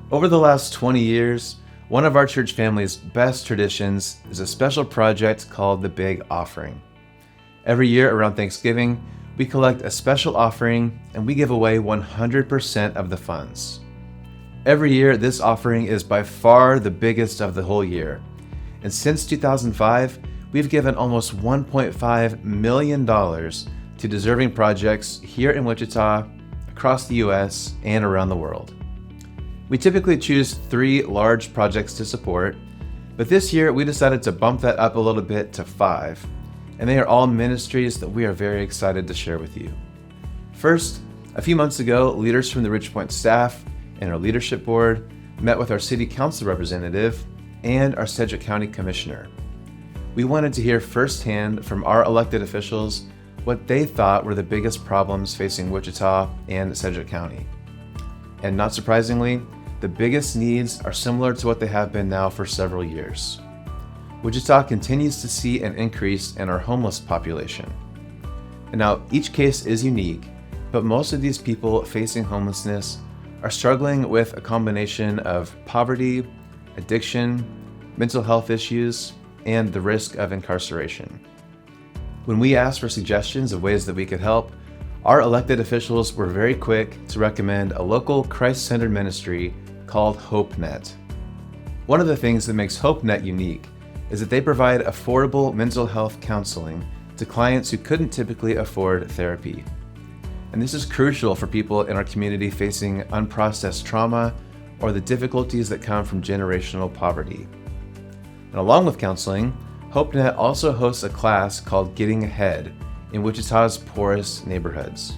Over the last 20 years, one of our church family's best traditions is a special project called the Big Offering. Every year around Thanksgiving, we collect a special offering and we give away 100% of the funds. Every year, this offering is by far the biggest of the whole year. And since 2005, we've given almost $1.5 million to deserving projects here in Wichita, across the U.S., and around the world. We typically choose 3 large projects to support, but this year we decided to bump that up a little bit to 5, and they are all ministries that we are very excited to share with you. First, a few months ago, leaders from the Ridgepoint staff and our leadership board met with our city council representative and our Sedgwick County commissioner. We wanted to hear firsthand from our elected officials what they thought were the biggest problems facing Wichita and Sedgwick County. And not surprisingly, the biggest needs are similar to what they have been now for several years. Wichita continues to see an increase in our homeless population. And now each case is unique, but most of these people facing homelessness are struggling with a combination of poverty, addiction, mental health issues, and the risk of incarceration. When we asked for suggestions of ways that we could help, our elected officials were very quick to recommend a local Christ-centered ministry called HopeNet. One of the things that makes HopeNet unique is that they provide affordable mental health counseling to clients who couldn't typically afford therapy. And this is crucial for people in our community facing unprocessed trauma or the difficulties that come from generational poverty. And along with counseling, HopeNet also hosts a class called Getting Ahead in Wichita's poorest neighborhoods.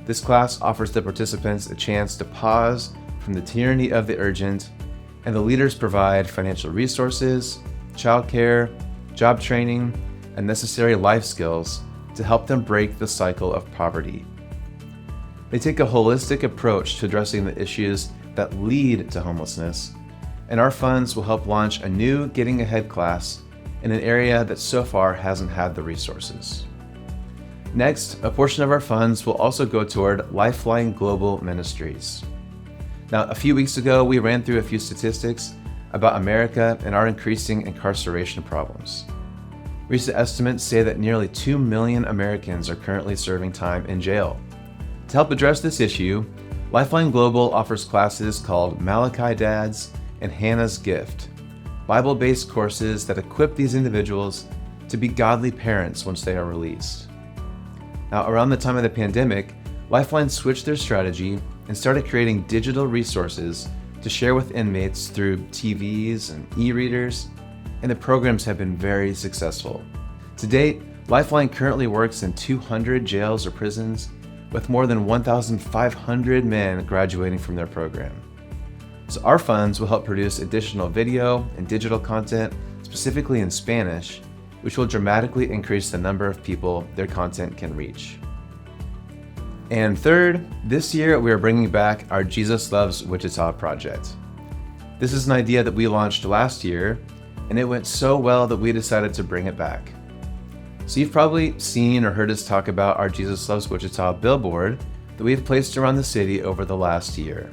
This class offers the participants a chance to pause from the tyranny of the urgent, and the leaders provide financial resources, childcare, job training, and necessary life skills to help them break the cycle of poverty. They take a holistic approach to addressing the issues that lead to homelessness, and our funds will help launch a new Getting Ahead class in an area that so far hasn't had the resources. Next, a portion of our funds will also go toward LifeLine Global Ministries. Now, a few weeks ago, we ran through a few statistics about America and our increasing incarceration problems. Recent estimates say that nearly 2 million Americans are currently serving time in jail. To help address this issue, LifeLine Global offers classes called Malachi Dads and Hannah's Gift, Bible-based courses that equip these individuals to be godly parents once they are released. Now, around the time of the pandemic, LifeLine switched their strategy and started creating digital resources to share with inmates through TVs and e-readers, and the programs have been very successful. To date, LifeLine currently works in 200 jails or prisons, with more than 1,500 men graduating from their program. So our funds will help produce additional video and digital content, specifically in Spanish, which will dramatically increase the number of people their content can reach. And third, this year we are bringing back our Jesus Loves Wichita project. This is an idea that we launched last year, and it went so well that we decided to bring it back. So you've probably seen or heard us talk about our Jesus Loves Wichita billboard that we've placed around the city over the last year.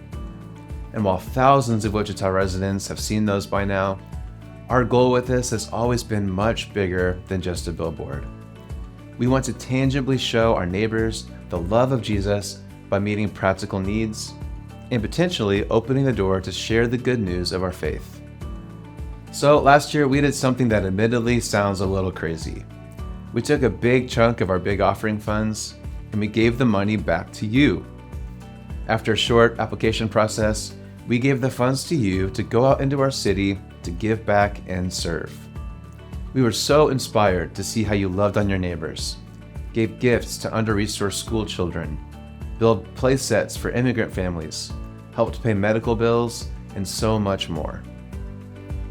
And while thousands of Wichita residents have seen those by now, our goal with this has always been much bigger than just a billboard. We want to tangibly show our neighbors the love of Jesus by meeting practical needs and potentially opening the door to share the good news of our faith. So last year we did something that admittedly sounds a little crazy. We took a big chunk of our big offering funds and we gave the money back to you. After a short application process, we gave the funds to you to go out into our city to give back and serve. We were so inspired to see how you loved on your neighbors, gave gifts to under-resourced school children, built play sets for immigrant families, helped pay medical bills, and so much more.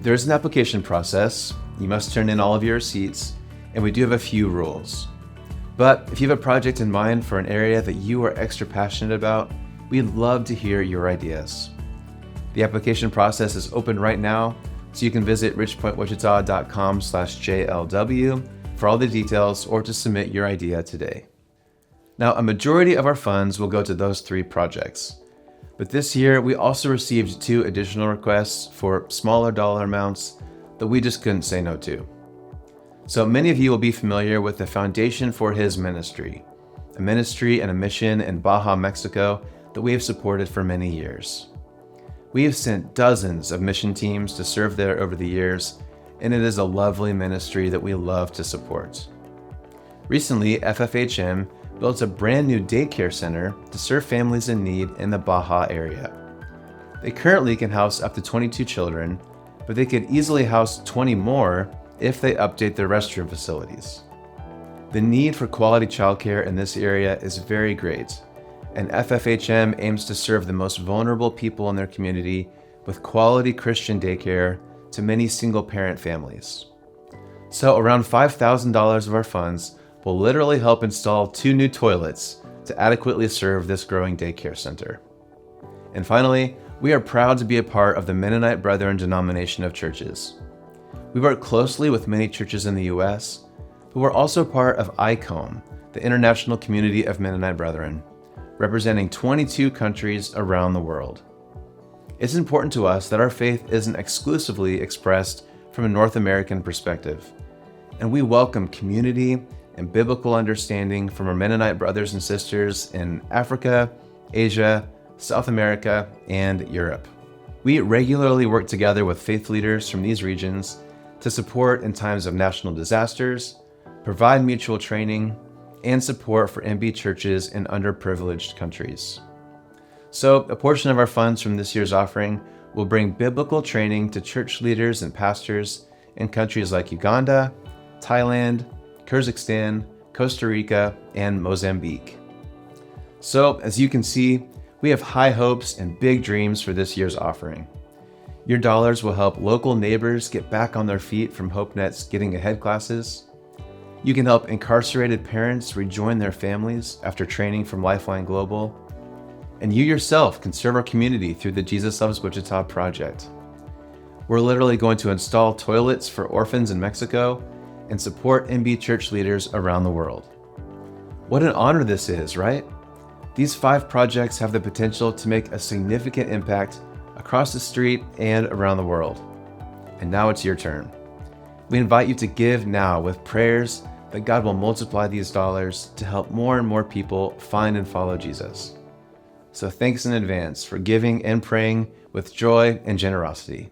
There is an application process. You must turn in all of your receipts, and we do have a few rules. But if you have a project in mind for an area that you are extra passionate about, we'd love to hear your ideas. The application process is open right now, so you can visit ridgepointwichita.com/JLW for all the details or to submit your idea today. Now, a majority of our funds will go to those 3 projects. But this year, we also received 2 additional requests for smaller dollar amounts that we just couldn't say no to. So many of you will be familiar with the Foundation for His Ministry, a ministry and a mission in Baja, Mexico that we have supported for many years. We have sent dozens of mission teams to serve there over the years, and it is a lovely ministry that we love to support. Recently, FFHM built a brand new daycare center to serve families in need in the Baja area. They currently can house up to 22 children, but they could easily house 20 more if they update their restroom facilities. The need for quality childcare in this area is very great, and FFHM aims to serve the most vulnerable people in their community with quality Christian daycare to many single-parent families. So around $5,000 of our funds will literally help install 2 new toilets to adequately serve this growing daycare center. And finally, we are proud to be a part of the Mennonite Brethren denomination of churches. We work closely with many churches in the U.S., but we're also part of ICOM, the International Community of Mennonite Brethren, representing 22 countries around the world. It's important to us that our faith isn't exclusively expressed from a North American perspective, and we welcome community and biblical understanding from our Mennonite brothers and sisters in Africa, Asia, South America, and Europe. We regularly work together with faith leaders from these regions to support in times of national disasters, provide mutual training, and support for MB churches in underprivileged countries. So, a portion of our funds from this year's offering will bring biblical training to church leaders and pastors in countries like Uganda, Thailand, Kyrgyzstan, Costa Rica, and Mozambique. So, as you can see, we have high hopes and big dreams for this year's offering. Your dollars will help local neighbors get back on their feet from HopeNet's Getting Ahead classes. You can help incarcerated parents rejoin their families after training from LifeLine Global. And you yourself can serve our community through the Jesus Loves Wichita project. We're literally going to install toilets for orphans in Mexico and support MB church leaders around the world. What an honor this is, right? These 5 projects have the potential to make a significant impact across the street and around the world. And now it's your turn. We invite you to give now with prayers that God will multiply these dollars to help more and more people find and follow Jesus. So thanks in advance for giving and praying with joy and generosity.